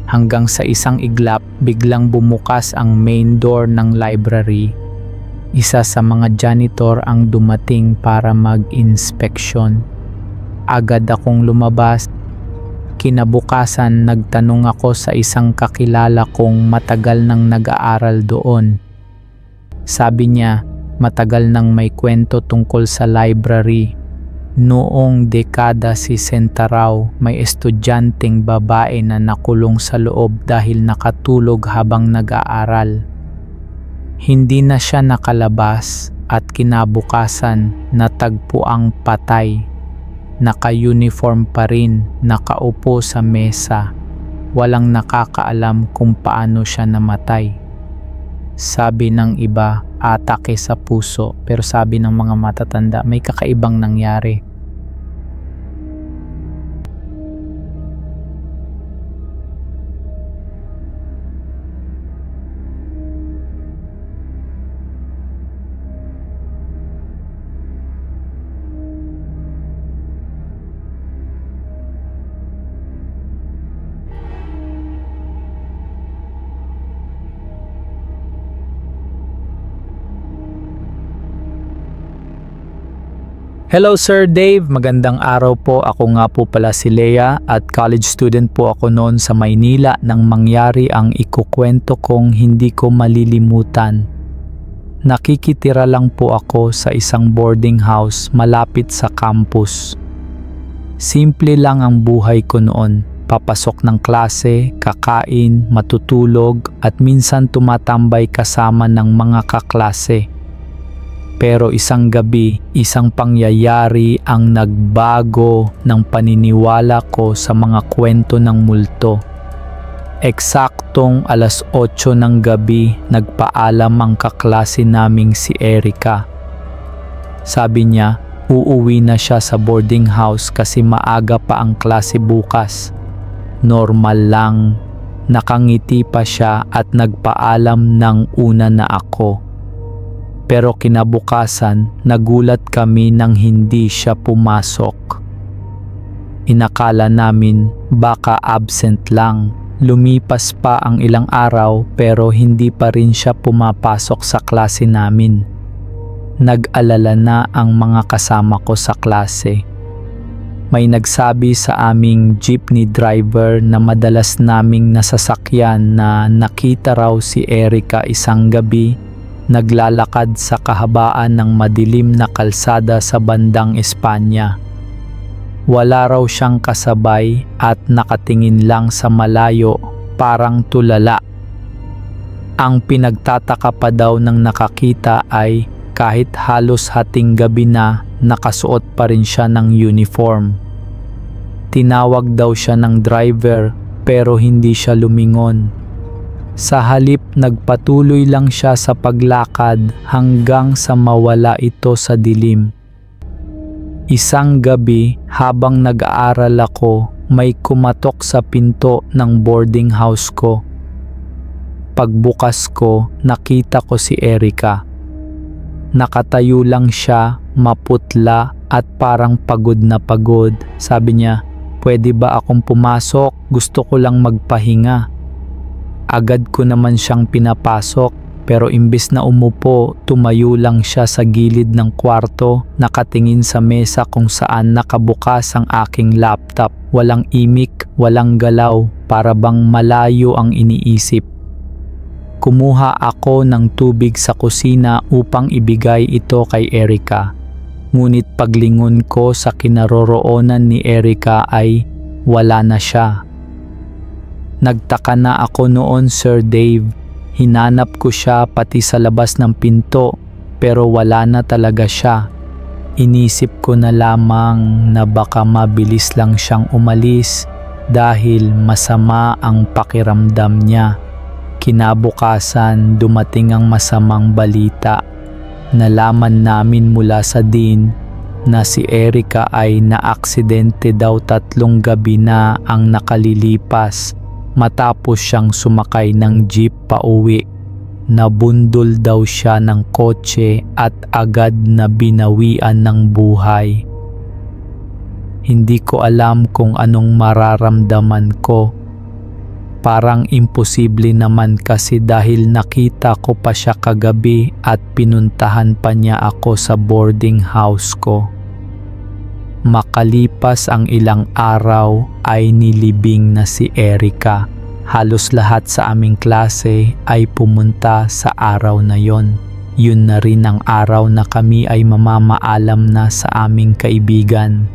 Hanggang sa isang iglap, biglang bumukas ang main door ng library. Isa sa mga janitor ang dumating para mag-inspeksyon. Agad akong lumabas. Kinabukasan, nagtanong ako sa isang kakilala kong matagal nang nag-aaral doon. Sabi niya, matagal nang may kwento tungkol sa library. Noong dekada 60 raw, may estudyanteng babae na nakulong sa loob dahil nakatulog habang nag-aaral. Hindi na siya nakalabas at kinabukasan natagpuang patay. Naka-uniform pa rin, nakaupo sa mesa. Walang nakakaalam kung paano siya namatay. Sabi ng iba, atake sa puso, pero sabi ng mga matatanda, may kakaibang nangyari. Hello Sir Dave, magandang araw po. Ako nga po pala si Lea at college student po ako noon sa Maynila nang mangyari ang ikukwento kong hindi ko malilimutan. Nakikitira lang po ako sa isang boarding house malapit sa campus. Simple lang ang buhay ko noon. Papasok ng klase, kakain, matutulog at minsan tumatambay kasama ng mga kaklase. Pero isang gabi, isang pangyayari ang nagbago ng paniniwala ko sa mga kwento ng multo. Eksaktong 8:00 ng gabi, nagpaalam ang kaklase naming si Erica. Sabi niya, uuwi na siya sa boarding house kasi maaga pa ang klase bukas. Normal lang, nakangiti pa siya at nagpaalam ng una na ako. Pero kinabukasan, nagulat kami nang hindi siya pumasok. Inakala namin baka absent lang. Lumipas pa ang ilang araw pero hindi pa rin siya pumapasok sa klase namin. Nag-alala na ang mga kasama ko sa klase. May nagsabi sa aming jeepney driver na madalas naming nasasakyan na nakita raw si Erica isang gabi naglalakad sa kahabaan ng madilim na kalsada sa bandang Espanya. Wala raw siyang kasabay at nakatingin lang sa malayo, parang tulala. Ang pinagtataka pa daw ng nakakita ay kahit halos hating gabi na, nakasuot pa rin siya ng uniform. Tinawag daw siya ng driver pero hindi siya lumingon. Sa halip, nagpatuloy lang siya sa paglakad hanggang sa mawala ito sa dilim. Isang gabi habang nag-aaral ako, may kumatok sa pinto ng boarding house ko. Pagbukas ko, nakita ko si Erica. Nakatayo lang siya, maputla at parang pagod na pagod. Sabi niya, "Pwede ba akong pumasok? Gusto ko lang magpahinga." Agad ko naman siyang pinapasok. Pero imbes na umupo, tumayo lang siya sa gilid ng kwarto, nakatingin sa mesa kung saan nakabukas ang aking laptop. Walang imik, walang galaw, para bang malayo ang iniisip. Kumuha ako ng tubig sa kusina upang ibigay ito kay Erica. Ngunit paglingon ko sa kinaroroonan ni Erica ay wala na siya. Nagtaka na ako noon, Sir Dave. Hinanap ko siya pati sa labas ng pinto pero wala na talaga siya. Inisip ko na lamang na baka mabilis lang siyang umalis dahil masama ang pakiramdam niya. Kinabukasan, dumating ang masamang balita. Nalaman namin mula sa dean na si Erica ay naaksidente daw 3 gabi na ang nakalilipas. Matapos siyang sumakay ng jeep pauwi, nabundol daw siya ng kotse at agad na binawian ng buhay. Hindi ko alam kung anong mararamdaman ko. Parang imposible naman kasi dahil nakita ko pa siya kagabi at pinuntahan pa niya ako sa boarding house ko. Makalipas ang ilang araw ay nilibing na si Erica. Halos lahat sa aming klase ay pumunta sa araw na yon. Yun na rin ang araw na kami ay mamamaalam na sa aming kaibigan.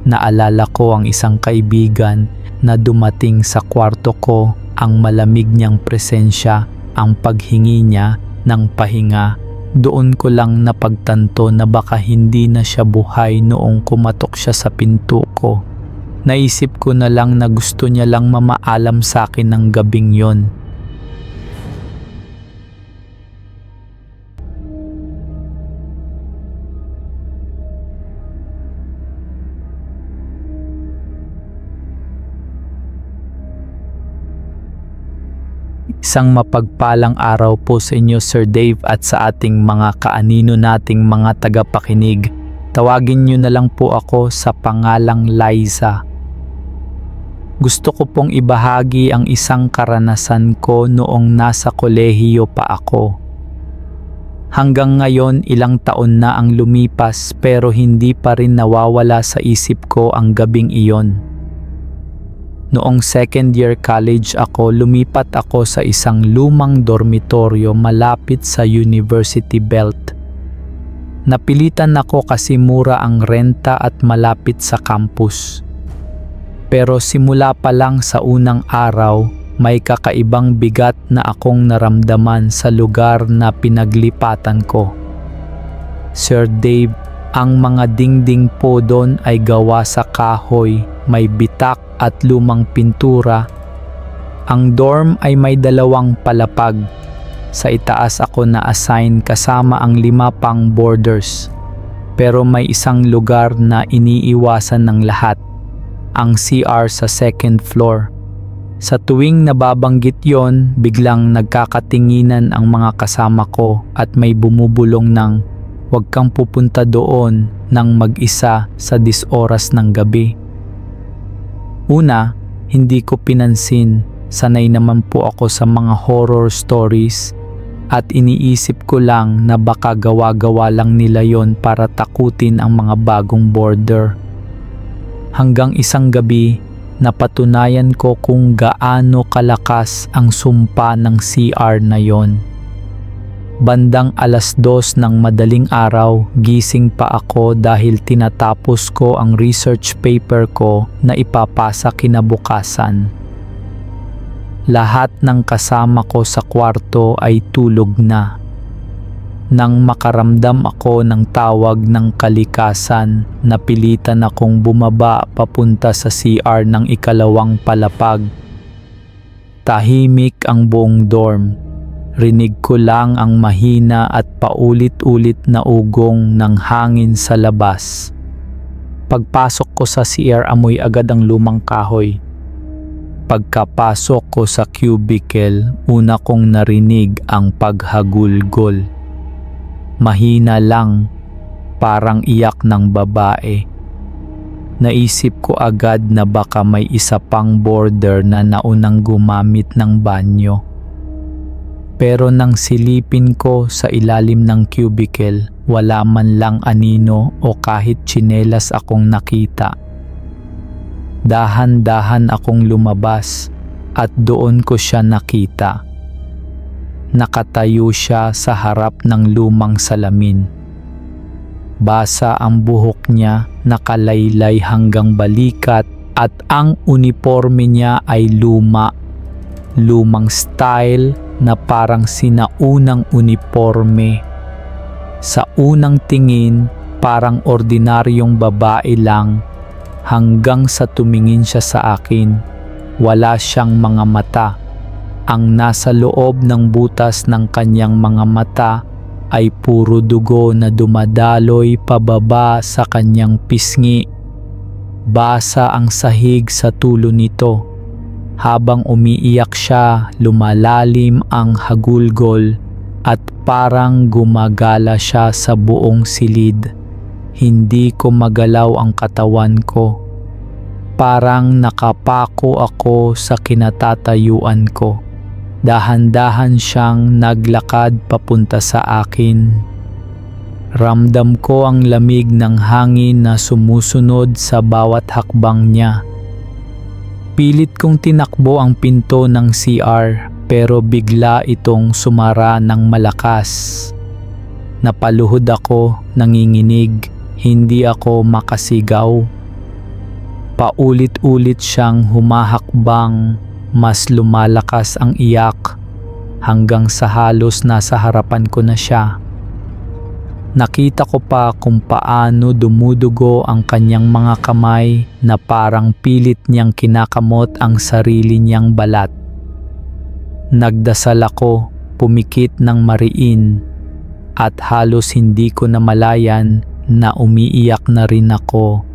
Naalala ko ang isang kaibigan na dumating sa kwarto ko, ang malamig niyang presensya, ang paghingi niya ng pahinga. Doon ko lang napagtanto na baka hindi na siya buhay noong kumatok siya sa pinto ko. Naisip ko na lang na gusto niya lang mamaalam sa akin ng gabing yon. Isang mapagpalang araw po sa inyo, Sir Dave, at sa ating mga kaanino nating mga tagapakinig. Tawagin niyo na lang po ako sa pangalang Liza. Gusto ko pong ibahagi ang isang karanasan ko noong nasa kolehiyo pa ako. Hanggang ngayon, ilang taon na ang lumipas pero hindi pa rin nawawala sa isip ko ang gabing iyon. Noong second year college ako, lumipat ako sa isang lumang dormitoryo malapit sa University Belt. Napilitan ako kasi mura ang renta at malapit sa campus. Pero simula pa lang sa unang araw, may kakaibang bigat na akong naramdaman sa lugar na pinaglipatan ko. Sir Dave, ang mga dingding po doon ay gawa sa kahoy, may bitak at lumang pintura. Ang dorm ay may 2 palapag. Sa itaas ako na-assign kasama ang 5 pang boarders. Pero may isang lugar na iniiwasan ng lahat, ang CR sa 2nd floor. Sa tuwing nababanggit yon, biglang nagkakatinginan ang mga kasama ko at may bumubulong ng, "Huwag kang pupunta doon nang mag-isa sa 10 oras ng gabi." Una, hindi ko pinansin, sanay naman po ako sa mga horror stories at iniisip ko lang na baka gawa-gawa lang nila yon para takutin ang mga bagong boarder. Hanggang isang gabi, napatunayan ko kung gaano kalakas ang sumpa ng CR na yon. Bandang 2:00 ng madaling araw, gising pa ako dahil tinatapos ko ang research paper ko na ipapasa kinabukasan. Lahat ng kasama ko sa kwarto ay tulog na. Nang makaramdam ako ng tawag ng kalikasan, napilitan akong bumaba papunta sa CR ng 2nd palapag. Tahimik ang buong dorm. Rinig ko lang ang mahina at paulit-ulit na ugong ng hangin sa labas. Pagpasok ko sa CR, amoy agad ang lumang kahoy. Pagkapasok ko sa cubicle, una kong narinig ang paghagulgol. Mahina lang, parang iyak ng babae. Naisip ko agad na baka may isa pang boarder na naunang gumamit ng banyo. Pero nang silipin ko sa ilalim ng cubicle, wala man lang anino o kahit tsinelas akong nakita. Dahan-dahan akong lumabas at doon ko siya nakita. Nakatayo siya sa harap ng lumang salamin. Basa ang buhok niya, nakalaylay hanggang balikat at ang uniforme niya ay lumang style na parang sinaunang uniforme. Sa unang tingin, parang ordinaryong babae lang hanggang sa tumingin siya sa akin. Wala siyang mga mata. Ang nasa loob ng butas ng kanyang mga mata ay puro dugo na dumadaloy pababa sa kanyang pisngi. Basa ang sahig sa tulo nito. Habang umiiyak siya, lumalalim ang hagulgol at parang gumagala siya sa buong silid. Hindi ko magalaw ang katawan ko. Parang nakapako ako sa kinatatayuan ko. Dahan-dahan siyang naglakad papunta sa akin. Ramdam ko ang lamig ng hangin na sumusunod sa bawat hakbang niya. Pilit kong tinakbo ang pinto ng CR pero bigla itong sumara ng malakas. Napaluhod ako, nanginginig, hindi ako makasigaw. Paulit-ulit siyang humahakbang, mas lumalakas ang iyak hanggang sa halos nasa harapan ko na siya. Nakita ko pa kung paano dumudugo ang kanyang mga kamay na parang pilit niyang kinakamot ang sarili niyang balat. Nagdasal ako, pumikit ng mariin, at halos hindi ko namalayan na umiiyak na rin ako.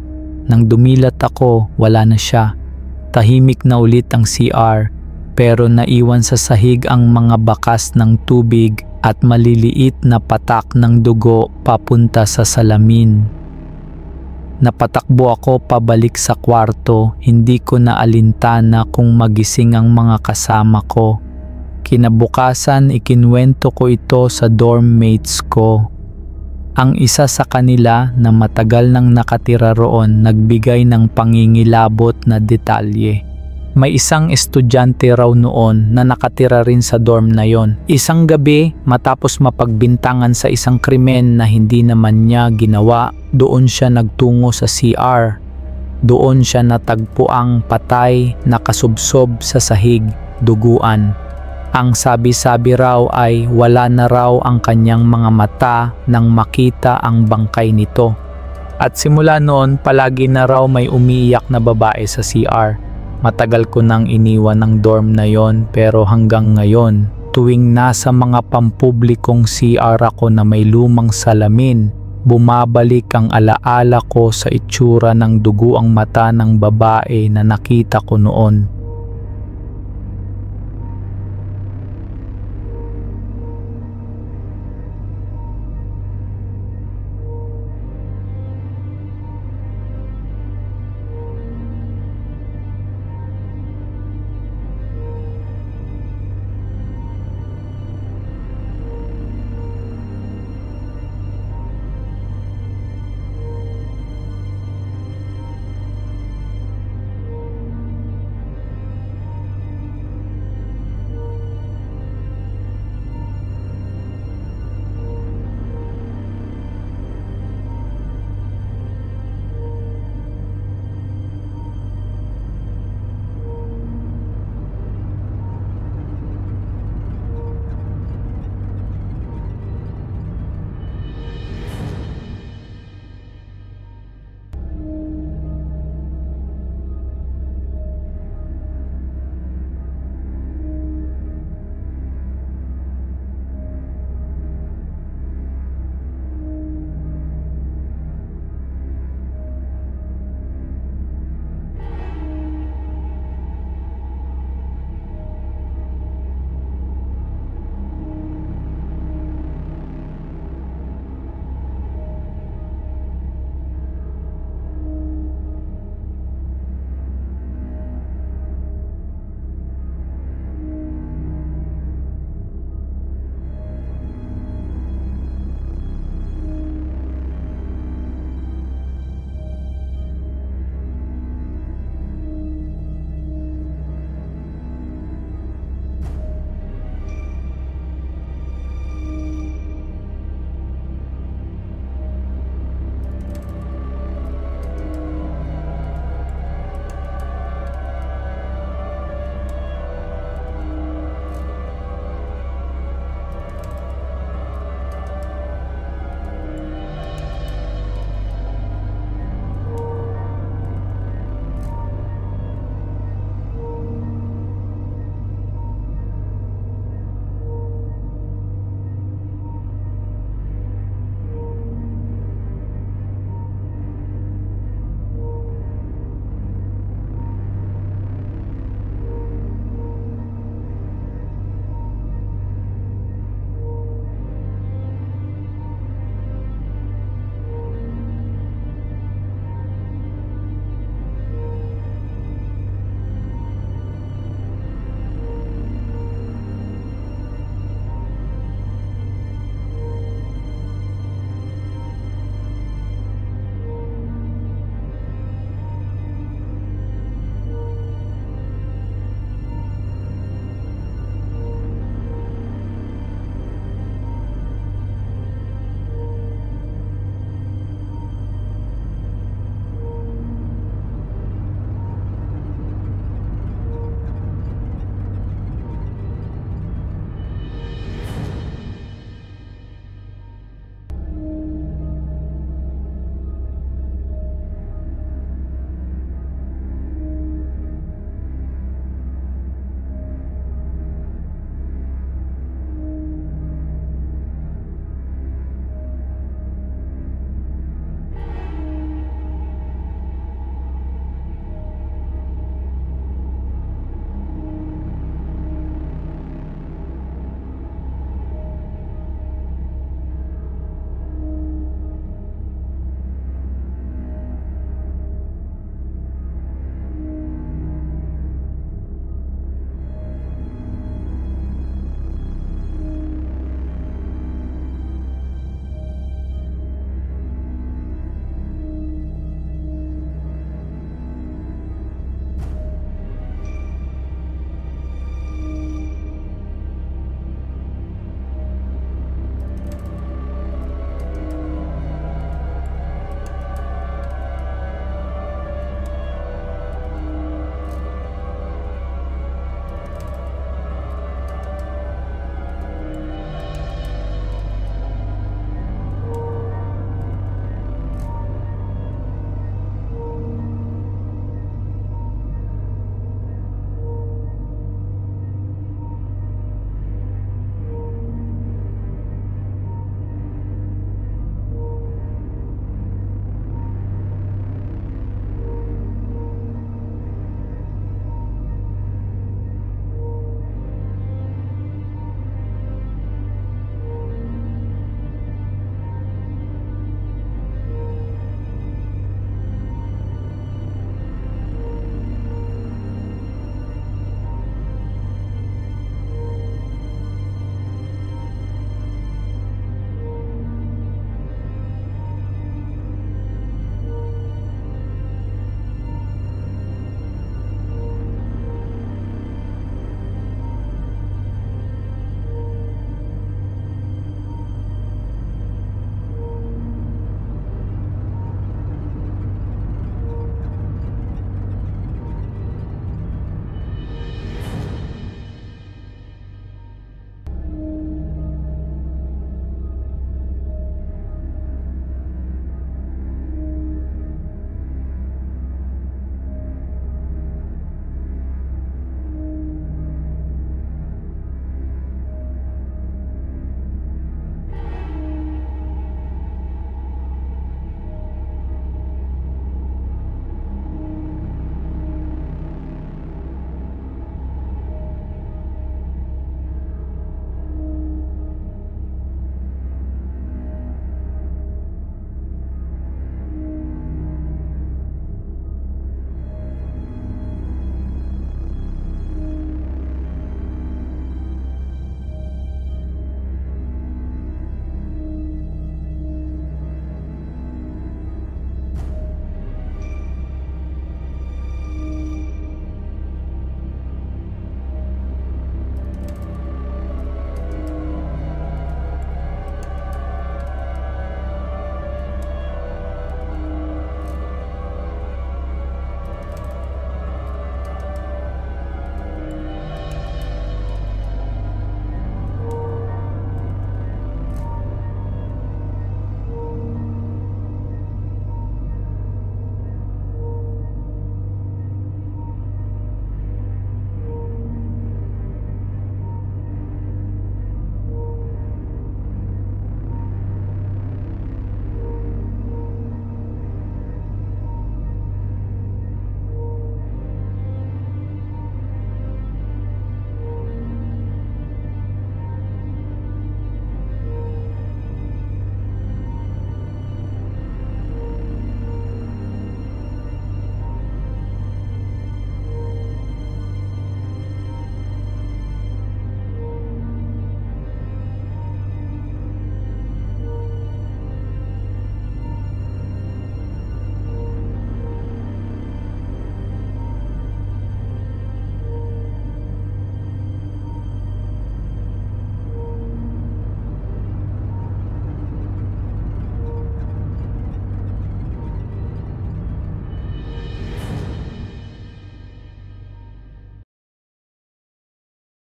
Nang dumilat ako, wala na siya. Tahimik na ulit ang CR, pero naiwan sa sahig ang mga bakas ng tubig at maliliit na patak ng dugo papunta sa salamin. Napatakbo ako pabalik sa kwarto, hindi ko na alintana kung magising ang mga kasama ko. Kinabukasan, ikinwento ko ito sa dorm mates ko. Ang isa sa kanila na matagal nang nakatira roon nagbigay ng pangingilabot na detalye. May isang estudyante raw noon na nakatira rin sa dorm na yon. Isang gabi, matapos mapagbintangan sa isang krimen na hindi naman niya ginawa, doon siya nagtungo sa CR. Doon siya natagpuang patay, nakasubsob sa sahig, duguan. Ang sabi-sabi raw ay wala na raw ang kanyang mga mata nang makita ang bangkay nito. At simula noon, palagi na raw may umiiyak na babae sa CR. Matagal ko nang iniwan ng dorm na yon, pero hanggang ngayon, tuwing nasa mga pampublikong CR ako na may lumang salamin, bumabalik ang alaala ko sa itsura ng duguang mata ng babae na nakita ko noon.